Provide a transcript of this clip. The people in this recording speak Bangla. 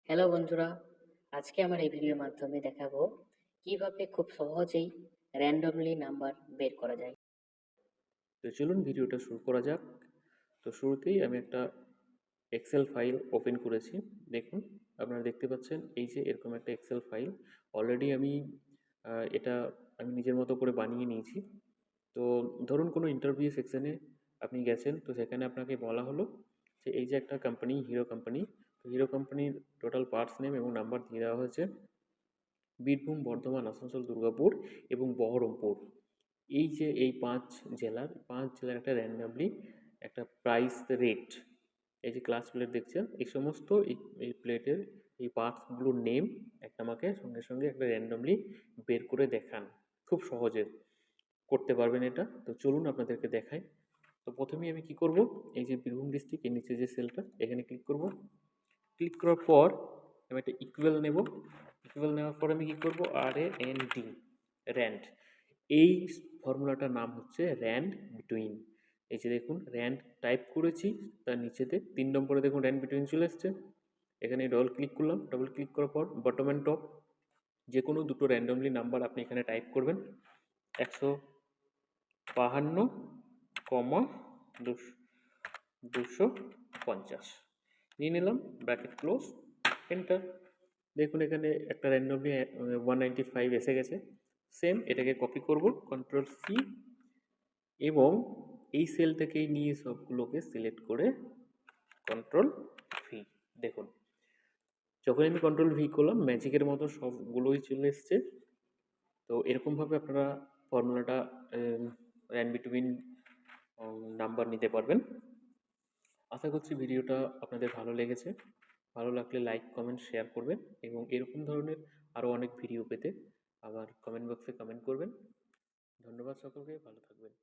হ্যালো বন্ধুরা, আজকে আমার এই ভিডিওর মাধ্যমে দেখাবো কিভাবে খুব সহজেই র্যান্ডমলি নাম্বার বের করা যায়। তো চলুন ভিডিওটা শুরু করা যাক। তো শুরুতেই আমি একটা এক্সেল ফাইল ওপেন করেছি। দেখুন, আপনারা দেখতে পাচ্ছেন এই যে এরকম একটা এক্সেল ফাইল। অলরেডি এটা আমি নিজের মতো করে বানিয়ে নিয়েছি। তো ধরুন কোনো ইন্টারভিউ সেকশনে আপনি গেছেন, তো সেখানে আপনাকে বলা হলো যে এই যে একটা কোম্পানি, হিরো কোম্পানি। তো হিরো কোম্পানির টোটাল পার্টস নেম এবং নাম্বার দিয়ে দেওয়া হয়েছে। বীরভূম, বর্ধমান, আসানসোল, দুর্গাপুর এবং বহরমপুর। এই যে এই ৫ জেলার একটা র্যান্ডমলি একটা প্রাইস রেট, এই যে ক্লাস প্লেট দেখছেন, এই সমস্ত এই প্লেটের এই পার্টসগুলোর নেম একটা আমাকে সঙ্গে সঙ্গে একটা র্যান্ডমলি বের করে দেখান। খুব সহজে করতে পারবেন এটা। তো চলুন আপনাদেরকে দেখাই। তো প্রথমেই আমি কি করব, এই যে বীরভূম ডিস্ট্রিক্ট এর নিচে যে সেলটা, এখানে ক্লিক করব। ক্লিক করার পর আমি একটা ইকুয়াল নেব। ইকুয়াল নেওয়ার পর আমি কি করব, RAND, র্যান্ড। এই ফর্মুলাটার নাম হচ্ছে র্যান্ড বিটুইন। এই যে দেখুন, র্যান্ড টাইপ করেছি, তার নিচেতে ৩ নম্বরে দেখুন র্যান্ড বিটুইন চলে এসছে। এখানে ডবল ক্লিক করলাম। ডবল ক্লিক করার পর বটম অ্যান্ড টপ যে কোনো দুটো র্যান্ডমলি নাম্বার আপনি এখানে টাইপ করবেন। ১৫২ কমা ২৫০ নিয়ে নিলাম, ব্র্যাকেট ক্লোজ, এন্টার। দেখুন এখানে একটা র্যান্ডমলি 195 এসে গেছে। সেম এটাকে কপি করব, কন্ট্রোল-C, এবং এই সেল থেকেই নিয়ে সবগুলোকে সিলেক্ট করে কন্ট্রোল-V। দেখুন, যখন আমি কন্ট্রোল-V করলাম, ম্যাজিকের মতো সবগুলোই চলে এসছে। তো এরকমভাবে আপনারা ফর্মুলাটা র্যান্ড বিটুইন নাম্বার নিতে পারবেন। আশা করছি ভিডিওটা আপনাদের ভালো লেগেছে। ভালো লাগলে লাইক, কমেন্ট, শেয়ার করবেন এবং এরকম ধরনের আরও অনেক ভিডিও পেতে আমার কমেন্ট বক্সে কমেন্ট করবেন। ধন্যবাদ সকলকে, ভালো থাকবেন।